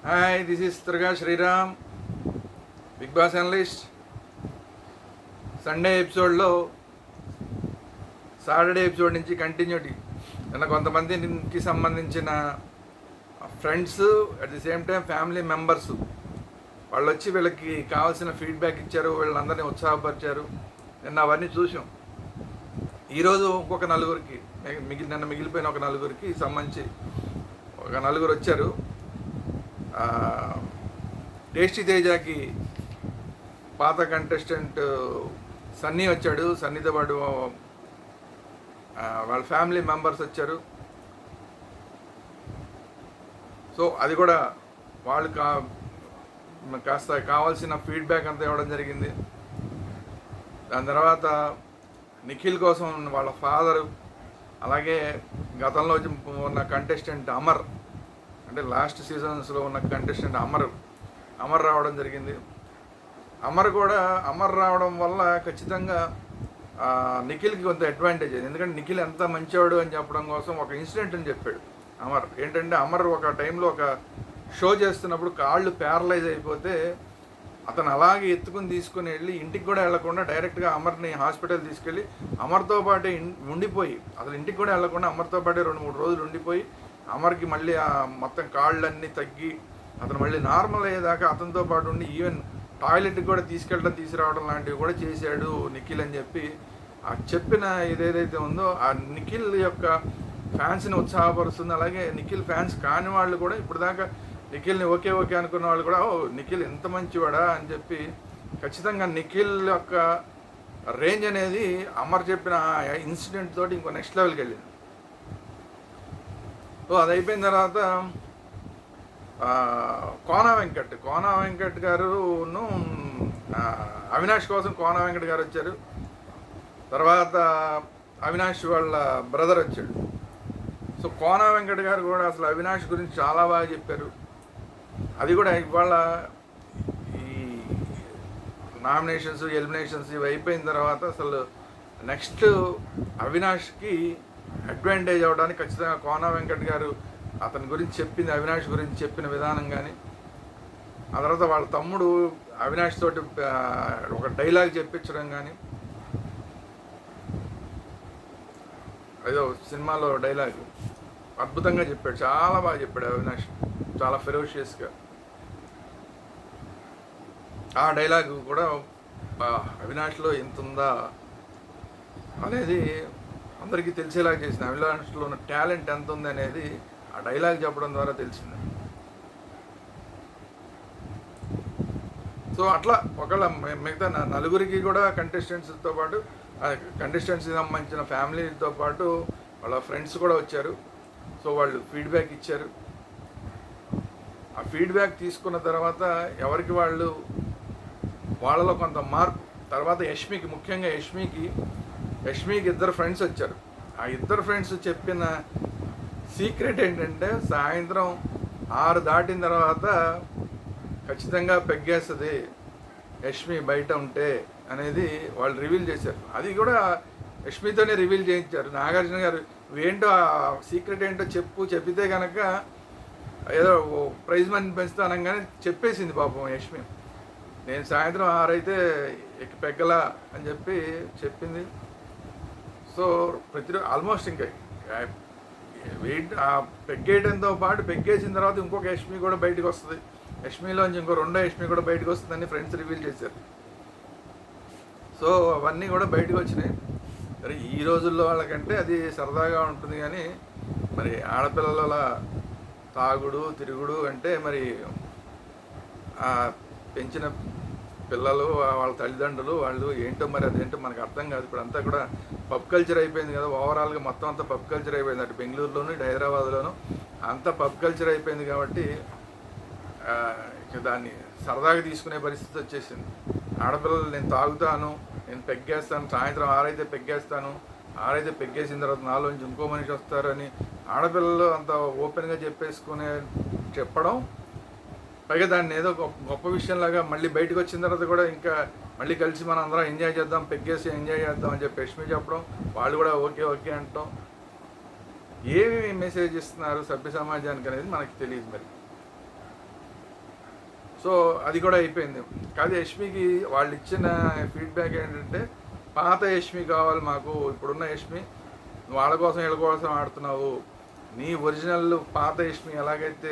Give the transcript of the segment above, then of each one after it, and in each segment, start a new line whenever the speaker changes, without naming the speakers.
Hi, this is త్రిగా Sriram, Bigg Boss analyst. Sunday ఎపిసోడ్లో Saturday episode నుంచి కంటిన్యూటీ నిన్న కొంతమందికి సంబంధించిన friends, at the same time family members వాళ్ళు వచ్చి వీళ్ళకి కావాల్సిన ఫీడ్బ్యాక్ ఇచ్చారు, వీళ్ళందరినీ ఉత్సాహపరిచారు. నిన్న అవన్నీ చూసాం. ఈరోజు ఇంకొక నలుగురికి నిన్న మిగిలిపోయిన ఒక నలుగురికి సంబంధించి ఒక నలుగురు వచ్చారు. టేస్టీ తేజాకి పాత కంటెస్టెంట్ సన్నీ వచ్చాడు. సన్నీతో పాటు వాళ్ళ ఫ్యామిలీ మెంబర్స్ వచ్చారు. సో అది కూడా వాళ్ళు కాస్త కావాల్సిన ఫీడ్బ్యాక్ అంతా ఇవ్వడం జరిగింది. దాని తర్వాత నిఖిల్ కోసం వాళ్ళ ఫాదరు, అలాగే గతంలో ఉన్న కంటెస్టెంట్ అమర్, అంటే లాస్ట్ సీజన్స్లో ఉన్న కంటెస్టెంట్ అమర్ రావడం జరిగింది. అమర్ రావడం వల్ల ఖచ్చితంగా నిఖిల్కి కొంత అడ్వాంటేజ్ అయింది. ఎందుకంటే నిఖిల్ ఎంత మంచివాడు అని చెప్పడం కోసం ఒక ఇన్సిడెంట్ అని చెప్పాడు అమర్. ఏంటంటే అమర్ ఒక టైంలో ఒక షో చేస్తున్నప్పుడు కాళ్ళు ప్యారలైజ్ అయిపోతే అతను అలాగే ఎత్తుకుని తీసుకుని వెళ్ళి ఇంటికి కూడా వెళ్లకుండా డైరెక్ట్గా అమర్ని హాస్పిటల్ తీసుకెళ్ళి అమర్తో పాటే ఉండిపోయి, అసలు ఇంటికి కూడా వెళ్లకుండా అమర్తో పాటే 2-3 రోజులు ఉండిపోయి అమర్కి మళ్ళీ ఆ మొత్తం కాళ్ళన్నీ తగ్గి అతను మళ్ళీ నార్మల్ అయ్యేదాకా అతనితో పాటు ఉండి ఈవెన్ టాయిలెట్కి కూడా తీసుకురావడం లాంటివి కూడా చేశాడు నిఖిల్ అని చెప్పి ఆ చెప్పిన ఇదేదైతే ఉందో ఆ నిఖిల్ యొక్క ఫ్యాన్స్ని ఉత్సాహపరుస్తుంది. అలాగే నిఖిల్ ఫ్యాన్స్ కాని వాళ్ళు కూడా ఇప్పుడు దాకా నిఖిల్ని ఓకే అనుకున్న వాళ్ళు కూడా నిఖిల్ ఎంత మంచివాడా అని చెప్పి ఖచ్చితంగా నిఖిల్ యొక్క రేంజ్ అనేది అమర్ చెప్పిన ఇన్సిడెంట్ తోటి ఇంకో నెక్స్ట్ లెవెల్కి వెళ్ళింది. సో అది అయిపోయిన తర్వాత కోన వెంకట్ గారును అవినాష్ కోసం కోన వెంకట్ గారు వచ్చారు. తర్వాత అవినాష్ వాళ్ళ బ్రదర్ వచ్చాడు. సో కోన వెంకట్ గారు కూడా అసలు అవినాష్ గురించి చాలా బాగా చెప్పారు. అది కూడా ఇవాళ ఈ నామినేషన్స్, ఎలిమినేషన్స్ ఇవి అయిపోయిన తర్వాత అసలు నెక్స్ట్ అవినాష్కి అడ్వాంటేజ్ అవ్వడానికి ఖచ్చితంగా కోన వెంకట్ గారు అతని గురించి చెప్పింది, అవినాష్ గురించి చెప్పిన విధానం కానీ, ఆ తర్వాత వాళ్ళ తమ్ముడు అవినాష్ తోటి ఒక డైలాగ్ చెప్పించడం కానీ, ఏదో సినిమాలో డైలాగ్ అద్భుతంగా చెప్పాడు, చాలా బాగా చెప్పాడు అవినాష్, చాలా ఫెరోషియస్గా. ఆ డైలాగ్ కూడా అవినాష్లో ఎంత ఉందా అనేది అందరికీ తెలిసేలాగా చేసిన, అవినాష్లో ఉన్న టాలెంట్ ఎంత ఉంది అనేది ఆ డైలాగ్ చెప్పడం ద్వారా తెలిసింది. సో అట్లా ఒకళ్ళ మిగతా నలుగురికి కూడా కంటెస్టెంట్స్తో పాటు కంటెస్టెంట్స్కి సంబంధించిన ఫ్యామిలీతో పాటు వాళ్ళ ఫ్రెండ్స్ కూడా వచ్చారు. సో వాళ్ళు ఫీడ్బ్యాక్ ఇచ్చారు. ఆ ఫీడ్బ్యాక్ తీసుకున్న తర్వాత ఎవరికి వాళ్ళలో కొంత మార్పు. తర్వాత ముఖ్యంగా యష్మికి ఇద్దరు ఫ్రెండ్స్ వచ్చారు. ఆ ఇద్దరు ఫ్రెండ్స్ చెప్పిన సీక్రెట్ ఏంటంటే సాయంత్రం 6 దాటిన తర్వాత ఖచ్చితంగా పెగ్గేస్తుంది యష్మి బయట ఉంటే అనేది వాళ్ళు రివీల్ చేశారు. అది కూడా యష్మితోనే రివీల్ చేయించారు. నాగార్జున గారు ఏంటో ఆ సీక్రెట్ ఏంటో చెప్పితే కనుక ఏదో ప్రైజ్ మనీ పెంచుతానగానే చెప్పేసింది పాపం యష్మి. నేను సాయంత్రం 6 అయితే పెగ్గలా అని చెప్పింది. సో ఆల్మోస్ట్ ఇంకా పెగ్గేయడంతో పాటు పెగ్గేసిన తర్వాత ఇంకొక యష్మి కూడా బయటకు వస్తుంది, యష్మిలోంచి ఇంకో 2వ యష్మి కూడా బయటకు వస్తుందని ఫ్రెండ్స్ రివీల్ చేశారు. సో అవన్నీ కూడా బయటకు వచ్చినాయి. మరి ఈ రోజుల్లో వాళ్ళకంటే అది సరదాగా ఉంటుంది, కానీ మరి ఆడపిల్లల తాగుడు తిరుగుడు అంటే మరి పెంచిన పిల్లలు వాళ్ళ తల్లిదండ్రులు వాళ్ళు ఏంటో మరి అదేంటో మనకు అర్థం కాదు. ఇప్పుడు అంతా కూడా పబ్ కల్చర్ అయిపోయింది కదా, ఓవరాల్గా మొత్తం అంతా పబ్ కల్చర్ అయిపోయింది. అటు బెంగళూరులోను ఇటు హైదరాబాద్లోను అంతా పబ్ కల్చర్ అయిపోయింది కాబట్టి దాన్ని సరదాగా తీసుకునే పరిస్థితి వచ్చేసింది. ఆడపిల్లలు నేను తాగుతాను, నేను పెగ్గేస్తాను, సాయంత్రం 6 అయితే పెగ్గేస్తాను, 6 అయితే పెగ్గేసిన తర్వాత నాలోంచి ఇంకో మనిషి వస్తారని ఆడపిల్లలు అంత ఓపెన్గా చెప్పడం, పైగా దాన్ని ఏదో గొప్ప విషయంలాగా మళ్ళీ బయటకు వచ్చిన తర్వాత కూడా ఇంకా మళ్ళీ కలిసి మనం అందరం ఎంజాయ్ చేద్దాం, పెగ్గేసి ఎంజాయ్ చేద్దాం అని యష్మి చెప్పడం, వాళ్ళు కూడా ఓకే అంటాం. ఏమి మెసేజ్ ఇస్తున్నారు సభ్య సమాజానికి అనేది మనకి తెలియదు. మరి సో అది కూడా అయిపోయింది. కాదు యష్మికి వాళ్ళు ఇచ్చిన ఫీడ్బ్యాక్ ఏంటంటే, పాత యష్మి కావాలి మాకు, ఇప్పుడున్న యష్మి వాళ్ళ కోసం వీళ్ళ కోసం ఆడుతున్నావు, నీ ఒరిజినల్ పాత యష్మి ఎలాగైతే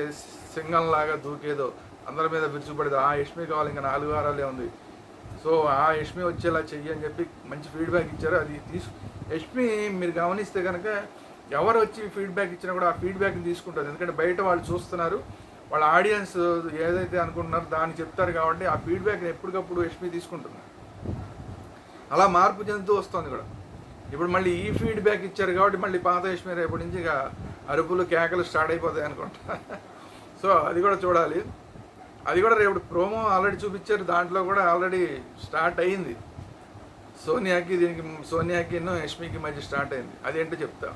సింగంలాగా దూకేదో అందరి మీద విరుచుపడేది ఆ యష్మి కావాలి, ఇంకా 4 వారాలే ఉంది, సో ఆ యష్మి వచ్చేలా చెయ్యి అని చెప్పి మంచి ఫీడ్బ్యాక్ ఇచ్చారు. అది యష్మి మీరు గమనిస్తే కనుక ఎవరు వచ్చి ఫీడ్బ్యాక్ ఇచ్చినా కూడా ఆ ఫీడ్బ్యాక్ని తీసుకుంటారు. ఎందుకంటే బయట వాళ్ళు చూస్తున్నారు, వాళ్ళ ఆడియన్స్ ఏదైతే అనుకుంటున్నారో దాన్ని చెప్తారు కాబట్టి ఆ ఫీడ్బ్యాక్ని ఎప్పటికప్పుడు యష్మి తీసుకుంటున్నారు. అలా మార్పు చెందుతూ వస్తుంది కూడా. ఇప్పుడు మళ్ళీ ఈ ఫీడ్బ్యాక్ ఇచ్చారు కాబట్టి మళ్ళీ పాత యష్మి రేపటి నుంచి ఇక అరుపులు కేకలు స్టార్ట్ అయిపోతాయి అనుకుంటా. సో అది కూడా చూడాలి. అది కూడా రేపు ప్రోమో ఆల్రెడీ చూపించారు, దాంట్లో కూడా ఆల్రెడీ స్టార్ట్ అయ్యింది. సోనియాకి యష్మికి మధ్య స్టార్ట్ అయింది. అదేంటో చెప్తా.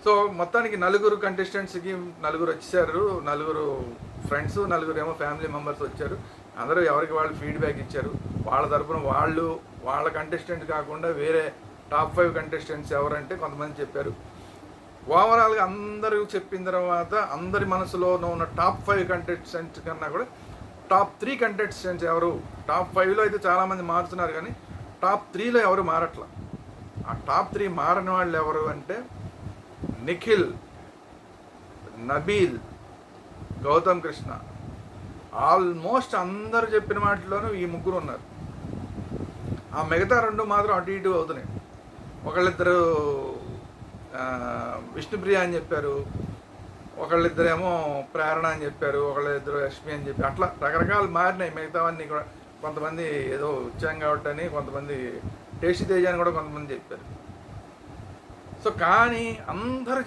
సో మొత్తానికి 4 కంటెస్టెంట్స్కి 4 వచ్చేసారు, 4 ఫ్రెండ్స్, 4 ఏమో ఫ్యామిలీ మెంబర్స్ వచ్చారు. అందరూ ఎవరికి వాళ్ళు ఫీడ్బ్యాక్ ఇచ్చారు. వాళ్ళ తరపున వాళ్ళ కంటెస్టెంట్ కాకుండా వేరే టాప్ 5 కంటెస్టెంట్స్ ఎవరంటే కొంతమంది చెప్పారు. ఓవరాల్గా అందరూ చెప్పిన తర్వాత అందరి మనసులోనూ ఉన్న టాప్ 5 కంటెస్టెంట్స్ కన్నా కూడా టాప్ 3 కంటెస్టెంట్స్ ఎవరు, టాప్ 5లో అయితే చాలామంది మారుతున్నారు కానీ టాప్ 3లో ఎవరు మారట్లా. ఆ టాప్ 3 మారని వాళ్ళు ఎవరు అంటే నిఖిల్, నబీల్, గౌతమ్ కృష్ణ. ఆల్మోస్ట్ అందరు చెప్పిన వాటిలోనూ ఈ 3 ఉన్నారు. ఆ మిగతా 2 మాత్రం అటు ఇటు అవుతున్నాయి. ఒకళ్ళిద్దరు విష్ణుప్రియ అని చెప్పారు, ఒకళ్ళిద్దరేమో ప్రేరణ అని చెప్పారు, ఒకళ్ళిద్దరు యష్మి అని చెప్పి, అట్లా రకరకాలు మారినాయి. మిగతావన్నీ కూడా కొంతమంది ఏదో వచ్చాం కాబట్టి అని, కొంతమంది టేస్టీ తేజ అని కూడా కొంతమంది చెప్పారు. సో కానీ అందరు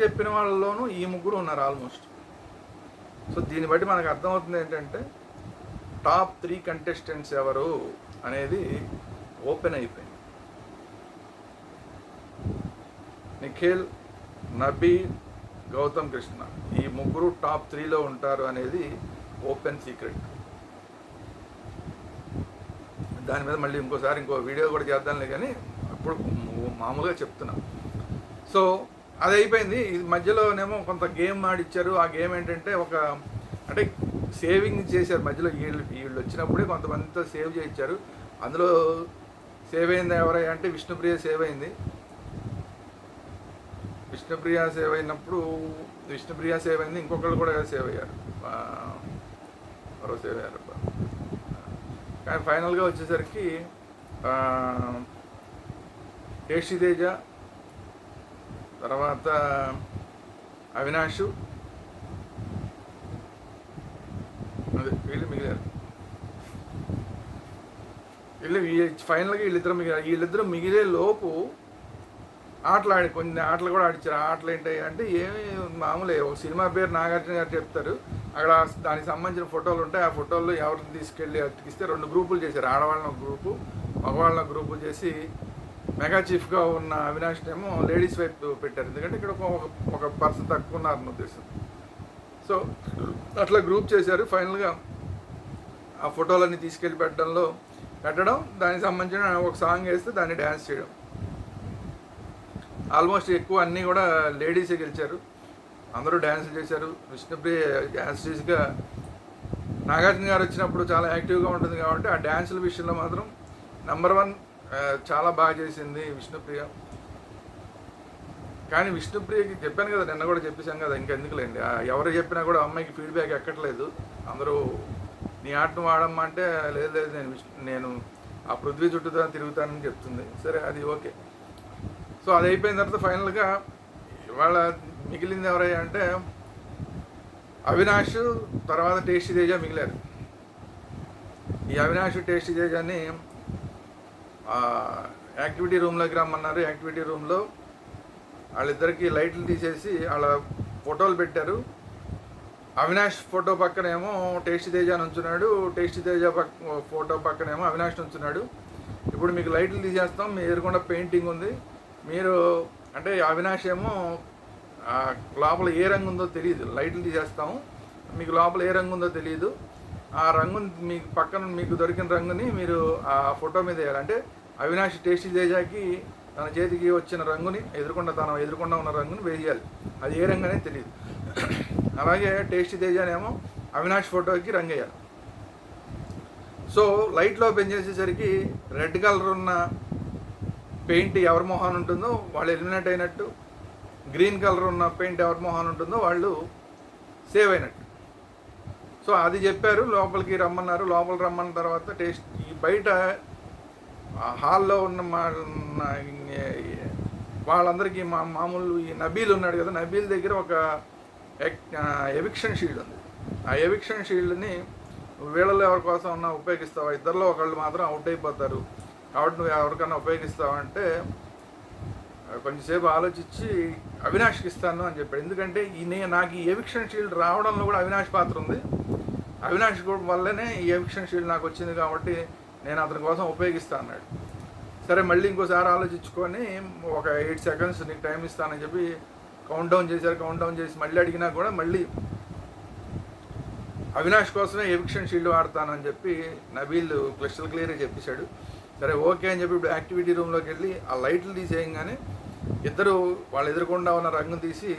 చెప్పిన వాళ్ళలోనూ ఈ 3 ఉన్నారు ఆల్మోస్ట్. సో దీన్ని బట్టి మనకు అర్థమవుతుంది ఏంటంటే టాప్ 3 కంటెస్టెంట్స్ ఎవరు అనేది ఓపెన్ అయిపోయింది. నిఖిల్, నబీల్, గౌతమ్ కృష్ణ ఈ 3 టాప్ 3లో ఉంటారు అనేది ఓపెన్ సీక్రెట్. దాని మీద మళ్ళీ ఇంకో వీడియో కూడా చేద్దాంలే, కానీ అప్పుడు మామూలుగా చెప్తున్నాం. సో అది అయిపోయింది. ఇది మధ్యలోనేమో కొంత గేమ్ ఆడిచ్చారు. ఆ గేమ్ ఏంటంటే అంటే సేవింగ్ చేశారు మధ్యలో. వీళ్ళు వచ్చినప్పుడే కొంతమందితో సేవ్ చేయించారు. అందులో సేవ్ అయింది ఎవరయ్యా అంటే విష్ణుప్రియ సేవ్ అయింది. విష్ణుప్రియ సేవ్ అయింది, ఇంకొకళ్ళు కూడా సేవ్ అయ్యారు, మరో సేవ్ అయ్యారు. కానీ ఫైనల్గా వచ్చేసరికి టేస్టీ తేజ, తర్వాత అవినాష్, అదే వీళ్ళు మిగిలారు. ఫైనల్గా వీళ్ళిద్దరు మిగిలే లోపు కొన్ని ఆటలు కూడా ఆడిచ్చారు. ఆ ఆటలు ఏంటి అంటే ఏమి మామూలే, ఒక సినిమా పేరు నాగార్జున గారు చెప్తారు, అక్కడ దానికి సంబంధించిన ఫోటోలు ఉంటాయి. ఆ ఫోటోల్లో ఎవరిని తీసుకెళ్ళి అతికిస్తే 2 గ్రూపులు చేశారు. ఆడవాళ్ళని ఒక గ్రూపు, మగవాళ్ళని ఒక గ్రూపు చేసి మెగా చీఫ్గా ఉన్న అవినాష్నేమో లేడీస్ వైపు పెట్టారు. ఎందుకంటే ఇక్కడ ఒక పర్సన్ తక్కువ ఉన్నారని ఉద్దేశం. సో అట్లా గ్రూప్ చేశారు. ఫైనల్గా ఆ ఫోటోలన్నీ తీసుకెళ్ళి పెట్టడం, దానికి సంబంధించిన ఒక సాంగ్ వేస్తే దాన్ని డ్యాన్స్ చేయడం. ఆల్మోస్ట్ ఎక్కువ అన్నీ కూడా లేడీసే గెలిచారు. అందరూ డ్యాన్సులు చేశారు. విష్ణుప్రియ డ్యాన్స్ చేసిగా నాగార్జున గారు వచ్చినప్పుడు చాలా యాక్టివ్గా ఉంటుంది కాబట్టి ఆ డ్యాన్సుల విషయంలో మాత్రం నెంబర్ 1 చాలా బాగా చేసింది విష్ణుప్రియ. కానీ విష్ణుప్రియకి చెప్పాను కదా, నిన్న కూడా చెప్పేశాం కదా, ఇంకెందుకులేండి. ఎవరు చెప్పినా కూడా అమ్మాయికి ఫీడ్బ్యాక్ ఎక్కట్లేదు. అందరూ నీ ఆటను వాడమ్మా అంటే లేదు నేను ఆ పృథ్వీ చుట్టూ తిరుగుతానని చెప్తుంది. సరే అది ఓకే. సో అది అయిపోయిన తర్వాత ఫైనల్గా ఇవాళ మిగిలింది ఎవరయ్యా అంటే అవినాష్, తర్వాత టేస్టీ తేజ మిగిలారు. ఈ అవినాష్ టేస్టీ తేజని యాక్టివిటీ రూమ్లోకి రమ్మన్నారు. యాక్టివిటీ రూమ్లో వాళ్ళిద్దరికి లైట్లు తీసేసి వాళ్ళ ఫోటోలు పెట్టారు. అవినాష్ ఫోటో పక్కనేమో టేస్టీ తేజ నుంచున్నాడు, టేస్టీ తేజ ఫోటో పక్కనేమో అవినాష్ నుంచున్నాడు. ఇప్పుడు మీకు లైట్లు తీసేస్తాం, మీ ఎదురుకుండా పెయింటింగ్ ఉంది, మీరు అంటే అవినాష్ ఏమో లోపల ఏ రంగు ఉందో తెలియదు, లైట్లు తీసేస్తాము, మీకు లోపల ఏ రంగు ఉందో తెలియదు, ఆ రంగుని మీకు పక్కన మీకు దొరికిన రంగుని మీరు ఆ ఫోటో మీద వేయాలి. అంటే అవినాష్ టేస్టీ తేజకి తన చేతికి వచ్చిన రంగుని ఎదురుకుండా ఉన్న రంగుని వేయాలి. అది ఏ రంగు అనేది తెలియదు. అలాగే టేస్టీ తేజనేమో అవినాష్ ఫోటోకి రంగేయాలి. సో లైట్లు ఓపెన్ చేసేసరికి రెడ్ కలర్ ఉన్న పెయింట్ ఎవరి మొహాన్ ఉంటుందో వాళ్ళు ఎలిమినేట్ అయినట్టు, గ్రీన్ కలర్ ఉన్న పెయింట్ ఎవరి మొహాన్ ఉంటుందో వాళ్ళు సేవ్ అయినట్టు. సో అది చెప్పారు, లోపలికి రమ్మన్నారు. లోపల రమ్మన్న తర్వాత టేస్ట్ ఈ బయట హాల్లో ఉన్న వాళ్ళందరికీ మామూలు ఈ నబీల్ ఉన్నాడు కదా, నబీల్ దగ్గర ఒక ఎవిక్షన్ షీల్డ్ ఉంది. ఆ ఎవిక్షన్ షీల్డ్ని వీళ్ళలో ఎవరి కోసం ఉన్నా ఉపయోగిస్తావా, ఇద్దరిలో ఒకళ్ళు మాత్రం అవుట్ అయిపోతారు కాబట్టి నువ్వు ఎవరికన్నా ఉపయోగిస్తావంటే కొంచెంసేపు ఆలోచించి అవినాష్కి ఇస్తాను అని చెప్పాడు. ఎందుకంటే నాకు ఈ ఎవిక్షన్ షీల్డ్ రావడంలో కూడా అవినాష్ పాత్ర ఉంది. అవినాష్ వల్లనే ఈ ఎవిక్షన్ షీల్డ్ నాకు వచ్చింది కాబట్టి నేను అతని కోసం ఉపయోగిస్తాను అన్నాడు. సరే మళ్ళీ ఇంకోసారి ఆలోచించుకొని ఒక 8 సెకండ్స్ నీకు టైం ఇస్తానని చెప్పి కౌంట్ డౌన్ చేశారు. కౌంట్ డౌన్ చేసి మళ్ళీ అడిగినా కూడా మళ్ళీ అవినాష్ కోసమే ఎవిక్షన్ షీల్డ్ వాడతానని చెప్పి నబీల్ క్లిస్టల్ క్లియర్గా చెప్పేశాడు. సరే ఓకే అని చెప్పి ఇప్పుడు యాక్టివిటీ రూమ్లోకి వెళ్ళి ఆ లైట్లు తీసేయంగానే ఇద్దరు వాళ్ళు ఎదురుకుండా ఉన్న రంగు తీసి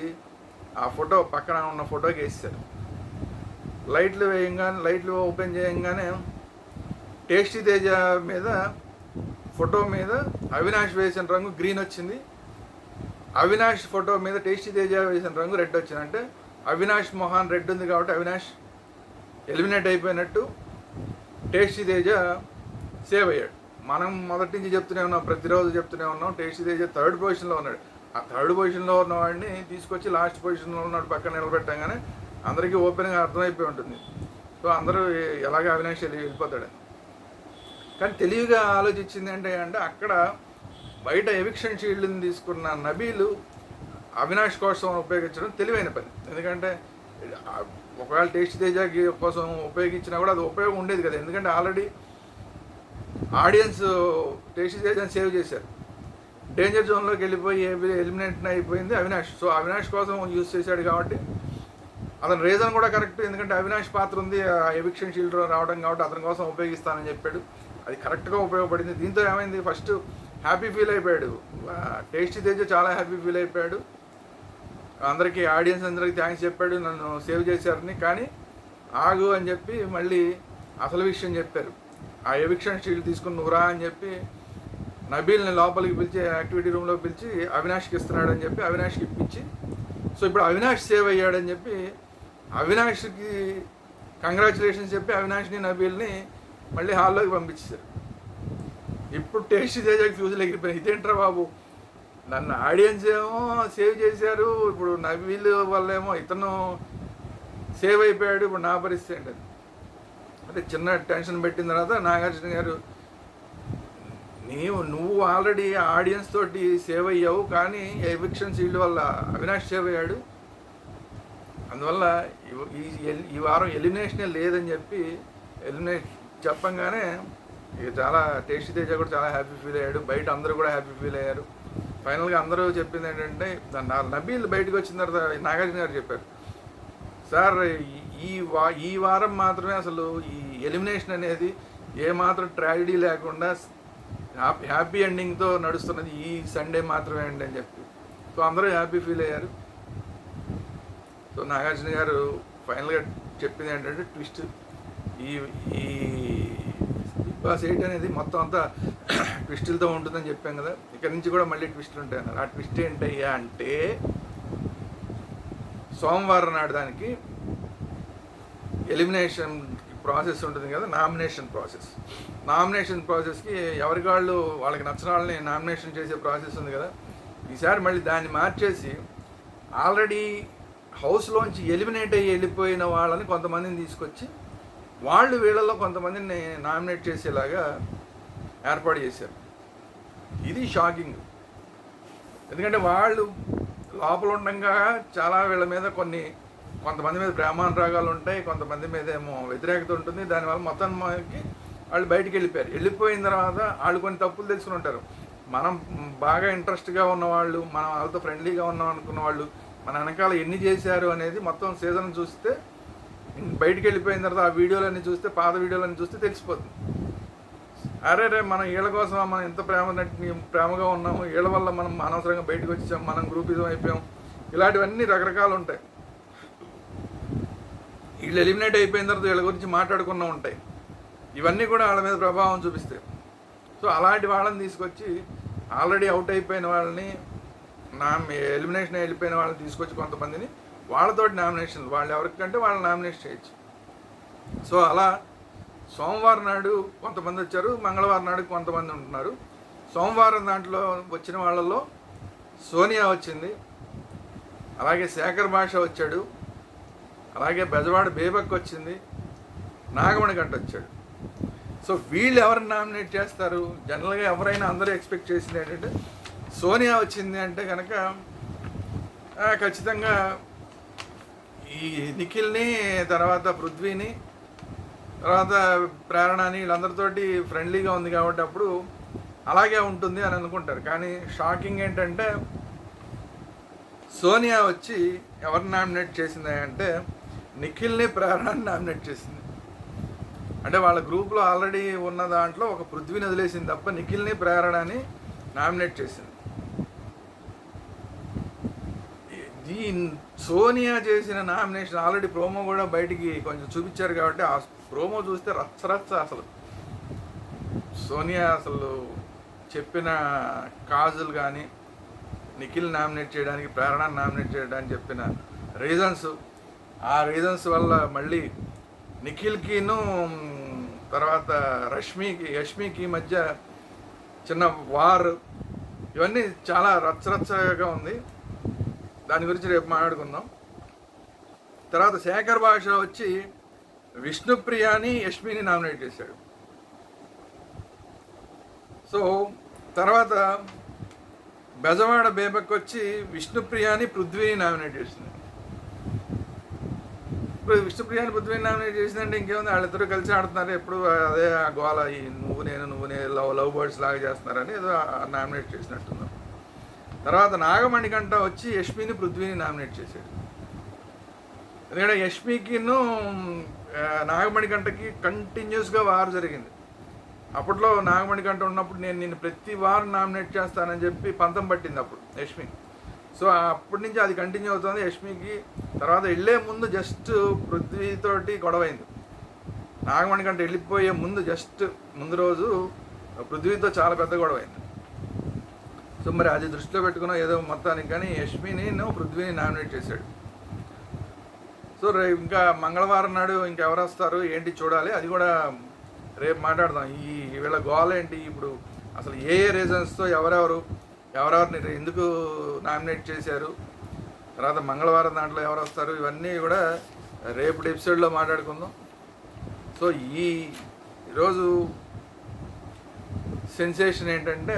ఆ ఫోటో పక్కన ఉన్న ఫోటోకి వేసేసారు. లైట్లు వేయంగానే లైట్లు ఓపెన్ చేయంగానే టేస్టీ తేజ మీద ఫోటో మీద అవినాష్ వేసిన రంగు గ్రీన్ వచ్చింది. అవినాష్ ఫోటో మీద టేస్టీ తేజ వేసిన రంగు రెడ్ వచ్చింది. అంటే అవినాష్ మొహాన్ రెడ్ ఉంది కాబట్టి అవినాష్ ఎలిమినేట్ అయిపోయినట్టు, టేస్టీ తేజ సేవ్ అయ్యాడు. మనం మొదటి నుంచి చెప్తూనే ఉన్నాం, ప్రతిరోజు చెప్తూనే ఉన్నాం, టేస్టీ తేజ 3rd పొజిషన్లో ఉన్నాడు. ఆ 3rd పొజిషన్లో ఉన్నవాడిని తీసుకొచ్చి లాస్ట్ పొజిషన్లో ఉన్నాడు పక్కన నిలబెట్టంగానే అందరికీ ఓపెన్గా అర్థమైపోయి ఉంటుంది. సో అందరూ ఎలాగ అవినాష్ వెళ్ళిపోతాడని. కానీ తెలివిగా ఆలోచించింది అంటే అక్కడ బయట ఎవిక్షన్ షీల్డ్ని తీసుకున్న నబీలు అవినాష్ కోసం ఉపయోగించడం తెలివైన పని. ఎందుకంటే ఒకవేళ టేస్ట్ తేజ కోసం ఉపయోగించినా కూడా అది ఉపయోగం ఉండేది కదా. ఎందుకంటే ఆల్రెడీ ఆడియన్స్ టేస్ట్ తేజని సేవ్ చేశారు. డేంజర్ జోన్లోకి వెళ్ళిపోయి ఎలిమినేట్ అయిపోయింది అవినాష్. సో అవినాష్ కోసం యూజ్ చేశాడు కాబట్టి అతని రీజన్ కూడా కరెక్ట్. ఎందుకంటే అవినాష్ పాత్ర ఉంది ఎవిక్షన్ షీల్డ్ రావడం కాబట్టి అతని కోసం ఉపయోగిస్తానని చెప్పాడు. అది కరెక్ట్గా ఉపయోగపడింది. దీంతో ఏమైంది, ఫస్ట్ హ్యాపీ ఫీల్ అయిపోయాడు టేస్టీ తేజ, చాలా హ్యాపీ ఫీల్ అయిపోయాడు. అందరికీ ఆడియన్స్ అందరికీ థ్యాంక్స్ చెప్పాడు నన్ను సేవ్ చేశారని. కానీ ఆగు అని చెప్పి మళ్ళీ అసలు విషయం చెప్పారు. ఆ ఎవిక్షన్ షీల్డ్ తీసుకుని నువ్వురా అని చెప్పి నబీల్ని లోపలికి పిలిచి యాక్టివిటీ రూమ్లో పిలిచి అవినాష్కి ఇస్తున్నాడని చెప్పి అవినాష్కి ఇప్పించి, సో ఇప్పుడు అవినాష్ సేవ్ అయ్యాడని చెప్పి అవినాష్కి కంగ్రాచులేషన్స్ చెప్పి అవినాష్ని నబీల్ని మళ్ళీ హాల్లోకి పంపించేశారు. ఇప్పుడు టేస్ట్ తేజకి ఫ్యూజులు ఎగిరిపోయాయి. ఇదేంట్రా బాబు, నన్ను ఆడియన్స్ ఏమో సేవ్ చేశారు, ఇప్పుడు నబీల్ వల్ల ఏమో ఇతను సేవ్ అయిపోయాడు, ఇప్పుడు నా పరిస్థితి ఏంటది. అంటే చిన్న టెన్షన్ పెట్టిన తర్వాత నాగార్జున గారు, నువ్వు ఆల్రెడీ ఆడియన్స్ తోటి సేవ్ అయ్యావు, కానీ ఎవిక్షన్ షీల్డ్ వల్ల అవినాష్ సేవ్ అయ్యాడు, అందువల్ల ఈ వారం ఎలిమినేషనే లేదని చెప్పి ఎలిమినేట్ చెప్పంగానే ఇక చాలా టేస్టీ తేజ కూడా చాలా హ్యాపీ ఫీల్ అయ్యాడు. బయట అందరూ కూడా హ్యాపీ ఫీల్ అయ్యారు. ఫైనల్గా అందరూ చెప్పింది ఏంటంటే, నబీల్ బయటకు వచ్చిన తర్వాత నాగార్జున గారు చెప్పారు, సార్ ఈ వారం మాత్రమే అసలు ఈ ఎలిమినేషన్ అనేది ఏమాత్రం ట్రాజడీ లేకుండా హ్యాపీ ఎండింగ్తో నడుస్తున్నది ఈ సండే మాత్రమే అండి అని చెప్పి. సో అందరూ హ్యాపీ ఫీల్ అయ్యారు. సో నాగార్జున గారు ఫైనల్గా చెప్పింది ఏంటంటే, ట్విస్ట్ ఈ బిగ్ బాస్ 8 అనేది మొత్తం అంతా ట్విస్టులతో ఉంటుందని చెప్పాం కదా, ఇక్కడ నుంచి కూడా మళ్ళీ ట్విస్టులు ఉంటాయి అన్నారు. ఆ ట్విస్ట్ ఏంటయ్యా అంటే, సోమవారం నాడు దానికి ఎలిమినేషన్ ప్రాసెస్ ఉంటుంది కదా, నామినేషన్ ప్రాసెస్కి ఎవరికి వాళ్ళకి నచ్చిన వాళ్ళని నామినేషన్ చేసే ప్రాసెస్ ఉంది కదా. ఈసారి మళ్ళీ దాన్ని మార్చేసి ఆల్రెడీ హౌస్లోంచి ఎలిమినేట్ అయ్యి వెళ్ళిపోయిన వాళ్ళని కొంతమందిని తీసుకొచ్చి వాళ్ళు వీళ్ళలో కొంతమందిని నామినేట్ చేసేలాగా ఏర్పాటు చేశారు. ఇది షాకింగ్. ఎందుకంటే వాళ్ళు లోపల ఉండగా చాలా వీళ్ళ మీద కొంతమంది మీద ప్రేమానురాగాలు ఉంటాయి, కొంతమంది మీద ఏమో వ్యతిరేకత ఉంటుంది. దానివల్ల మొత్తానికి వాళ్ళు బయటికి వెళ్ళిపోయిన తర్వాత వాళ్ళు కొన్ని తప్పులు తెలుసుకుని ఉంటారు. మనం బాగా ఇంట్రెస్ట్గా ఉన్నవాళ్ళు, మనం వాళ్ళతో ఫ్రెండ్లీగా ఉన్నాం అనుకున్న వాళ్ళు మన వెనకాల ఎన్ని చేశారు అనేది మొత్తం సీజన్ చూస్తే, బయటికి వెళ్ళిపోయిన తర్వాత ఆ వీడియోలన్నీ చూస్తే, పాత వీడియోలన్నీ చూస్తే తెలిసిపోతుంది. అరే మనం వీళ్ళ కోసం మనం ఎంత ప్రేమగా ఉన్నాము, వీళ్ళ వల్ల మనం అనవసరంగా బయటకు వచ్చాం, మనం గ్రూపిజం అయిపోయాం, ఇలాంటివన్నీ రకరకాలు ఉంటాయి. వీళ్ళు ఎలిమినేట్ అయిపోయిన తర్వాత వీళ్ళ గురించి మాట్లాడుకున్న ఉంటాయి. ఇవన్నీ కూడా వాళ్ళ మీద ప్రభావం చూపిస్తాయి. సో అలాంటి వాళ్ళని తీసుకొచ్చి ఆల్రెడీ అవుట్ అయిపోయిన వాళ్ళని ఎలిమినేషన్ వెళ్ళిపోయిన వాళ్ళని తీసుకొచ్చి కొంతమందిని వాళ్ళతోటి నామినేషన్ వాళ్ళు ఎవరికంటే వాళ్ళని నామినేట్ చేయొచ్చు. సో అలా సోమవారం నాడు కొంతమంది వచ్చారు, మంగళవారం నాడు కొంతమంది ఉంటున్నారు. సోమవారం దాంట్లో వచ్చిన వాళ్ళలో సోనియా వచ్చింది, అలాగే శేఖర్ భాష వచ్చాడు, అలాగే బెజవాడ బేబక్ వచ్చింది, నాగమణి గంట వచ్చాడు. సో వీళ్ళు ఎవరిని నామినేట్ చేస్తారు? జనరల్గా ఎవరైనా అందరూ ఎక్స్పెక్ట్ చేసింది ఏంటంటే సోనియా వచ్చింది అంటే కనుక ఖచ్చితంగా ఈ నిఖిల్ని, తర్వాత పృథ్వీని, తర్వాత ప్రేరణని వీళ్ళందరితోటి ఫ్రెండ్లీగా ఉంది కాబట్టి అప్పుడు అలాగే ఉంటుంది అని అనుకుంటారు. కానీ షాకింగ్ ఏంటంటే సోనియా వచ్చి ఎవరిని నామినేట్ చేసింది అంటే నిఖిల్ని, ప్రేరణని నామినేట్ చేసింది. అంటే వాళ్ళ గ్రూప్లో ఆల్రెడీ ఉన్న దాంట్లో ఒక పృథ్వీని వదిలేసింది తప్ప నిఖిల్ని, ప్రేరణని నామినేట్ చేసింది. ఈ సోనియా చేసిన నామినేషన్ ఆల్రెడీ ప్రోమో కూడా బయటికి కొంచెం చూపించారు కాబట్టి ఆ ప్రోమో చూస్తే రచ్చ అసలు సోనియా అసలు చెప్పిన కాజులు కానీ నిఖిల్ నామినేట్ చేయడానికి, ప్రేరణ నామినేట్ చేయడానికి చెప్పిన రీజన్స్, ఆ రీజన్స్ వల్ల మళ్ళీ నిఖిల్కిను తర్వాత యష్మికి మధ్య చిన్న వార్, ఇవన్నీ చాలా రచ్చరచ్చగా ఉంది. దాని గురించి రేపు మాట్లాడుకుందాం. తర్వాత శేఖర్ భాష వచ్చి విష్ణుప్రియని, యష్మిని నామినేట్ చేశాడు. సో తర్వాత బెజవాడ బేబక్ వచ్చి విష్ణుప్రియని, పృథ్వీని నామినేట్ చేసింది. ఇప్పుడు విష్ణుప్రియాని, పృథ్వీని నామినేట్ చేసిందంటే ఇంకేముంది, వాళ్ళిద్దరూ కలిసి ఆడుతున్నారు, ఎప్పుడు అదే ఆ గోల, ఈ నువ్వు నేను లవ్ బర్డ్స్ లాగా చేస్తున్నారని ఏదో నామినేట్ చేసినట్టున్నారు. తర్వాత నాగమణి గంట వచ్చి యష్మిని, పృథ్వీని నామినేట్ చేశాడు. ఎందుకంటే యష్మికిను నాగమణి గంటకి కంటిన్యూస్గా వార్ జరిగింది. అప్పట్లో నాగమణి గంట ఉన్నప్పుడు నేను నిన్ను ప్రతి వారం నామినేట్ చేస్తానని చెప్పి పంతం పట్టింది అప్పుడు యష్మి. సో అప్పటి నుంచి అది కంటిన్యూ అవుతుంది యష్మికి. తర్వాత వెళ్ళే ముందు జస్ట్ పృథ్వీతోటి గొడవైంది. నాగమణి గంట వెళ్ళిపోయే ముందు జస్ట్ ముందు రోజు పృథ్వీతో చాలా పెద్ద గొడవైంది. సో మరి అది దృష్టిలో పెట్టుకున్న ఏదో మొత్తానికి కానీ యష్మిని, పృథ్వీని నామినేట్ చేశాడు. సో ఇంకా మంగళవారం నాడు ఇంకెవరు వస్తారు ఏంటి చూడాలి, అది కూడా రేపు మాట్లాడదాం. ఈ వీళ్ళ గోల్ ఏంటి, ఇప్పుడు అసలు ఏ రీజన్స్తో ఎవరెవరిని ఎందుకు నామినేట్ చేశారు, తర్వాత మంగళవారం దాంట్లో ఎవరు వస్తారు, ఇవన్నీ కూడా రేపు ఎపిసోడ్లో మాట్లాడుకుందాం. సో ఈరోజు సెన్సేషన్ ఏంటంటే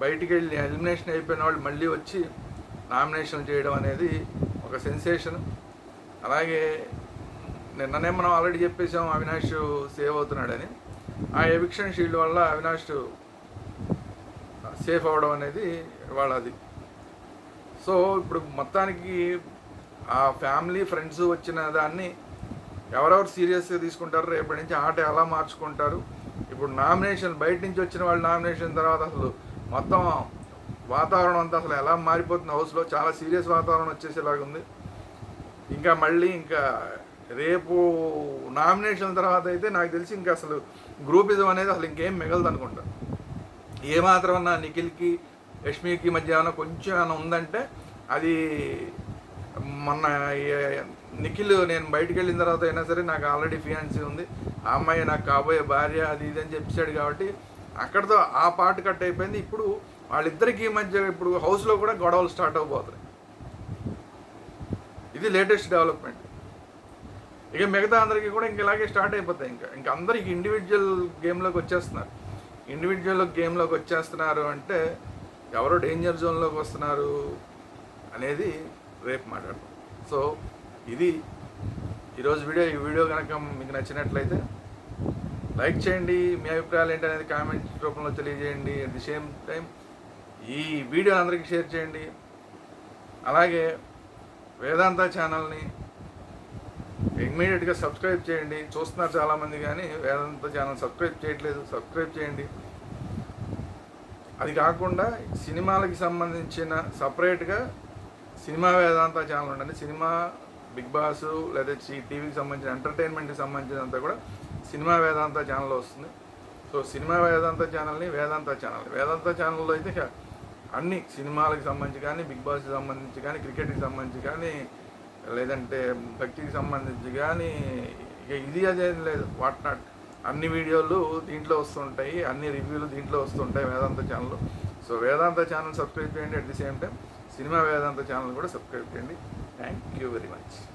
బయటికి వెళ్ళి ఎలిమినేషన్ అయిపోయిన వాళ్ళు మళ్ళీ వచ్చి నామినేషన్ చేయడం అనేది ఒక సెన్సేషన్. అలాగే నిన్ననే మనం ఆల్రెడీ చెప్పేసాం అవినాష్ సేవ్ అవుతున్నాడని. ఆ ఎవిక్షన్ షీల్డ్ వల్ల అవినాష్ సేఫ్ అవ్వడం అనేది వాళ్ళది. సో ఇప్పుడు మొత్తానికి ఆ ఫ్యామిలీ ఫ్రెండ్స్ వచ్చిన దాన్ని ఎవరెవరు సీరియస్గా తీసుకుంటారు, రేపటి నుంచి ఆట ఎలా మార్చుకుంటారు. ఇప్పుడు నామినేషన్ బయట నుంచి వచ్చిన వాళ్ళు నామినేషన్ తర్వాత అసలు మొత్తం వాతావరణం అంతా అసలు ఎలా మారిపోతుంది, హౌస్లో చాలా సీరియస్ వాతావరణం వచ్చేసేలాగా ఉంది. ఇంకా రేపు నామినేషన్ తర్వాత అయితే నాకు తెలిసి ఇంకా అసలు గ్రూపిజం అనేది అసలు ఇంకేం మిగలదు అనుకుంటా. ఏమాత్రం అన్నా నిఖిల్కి, యష్మికి మధ్య ఏమైనా కొంచెం ఏమైనా ఉందంటే అది మొన్న నిఖిల్ నేను బయటికి వెళ్ళిన తర్వాత అయినా సరే నాకు ఆల్రెడీ ఫియాన్సీ ఉంది, ఆ అమ్మాయి నాకు కాబోయే భార్య, అది ఇది అని చెప్పాడు కాబట్టి అక్కడితో ఆ పార్ట్ కట్ అయిపోయింది. ఇప్పుడు వాళ్ళిద్దరికీ మధ్య ఇప్పుడు హౌస్లో కూడా గొడవలు స్టార్ట్ అవబోతున్నాయి. ఇది లేటెస్ట్ డెవలప్మెంట్. ఇక మిగతా అందరికీ కూడా ఇలాగే స్టార్ట్ అయిపోతాయి. ఇంకా అందరికి ఇండివిజువల్ గేమ్లోకి వచ్చేస్తున్నారు అంటే ఎవరో డేంజర్ జోన్లోకి వస్తున్నారు అనేది రేపు మాట్లాడతాం. సో ఇది ఈరోజు వీడియో. ఈ వీడియో కనుక మీకు నచ్చినట్లయితే లైక్ చేయండి, మీ అభిప్రాయాలు ఏంటనేది కామెంట్ రూపంలో తెలియజేయండి. అట్ ది సేమ్ టైం ఈ వీడియో అందరికీ షేర్ చేయండి. అలాగే వేదాంత ఛానల్ని ఇమ్మీడియట్గా సబ్స్క్రైబ్ చేయండి. చూస్తున్నారు చాలామంది కానీ వేదాంత ఛానల్ సబ్స్క్రైబ్ చేయట్లేదు, సబ్స్క్రైబ్ చేయండి. అది కాకుండా సినిమాలకి సంబంధించిన సపరేట్గా సినిమా వేదాంత ఛానల్ ఉండండి. సినిమా బిగ్ బాస్ లేదా టీవీకి సంబంధించిన ఎంటర్టైన్మెంట్కి సంబంధించినంతా కూడా సినిమా వేదాంత ఛానల్లో వస్తుంది. సో సినిమా వేదాంత ఛానల్ని వేదాంత ఛానల్లో అయితే అన్ని సినిమాలకు సంబంధించి కానీ, బిగ్ బాస్కి సంబంధించి కానీ, క్రికెట్కి సంబంధించి కానీ, లేదంటే భక్తికి సంబంధించి కానీ, ఇక ఇది అదేం లేదు, వాట్ నాట్ అన్ని వీడియోలు దీంట్లో వస్తుంటాయి, అన్ని రివ్యూలు దీంట్లో వస్తుంటాయి వేదాంత ఛానల్లో. సో వేదాంత ఛానల్ సబ్స్క్రైబ్ చేయండి. At the same time cinema Vedanta channel కూడా సబ్స్క్రైబ్ చేయండి. Thank you very much.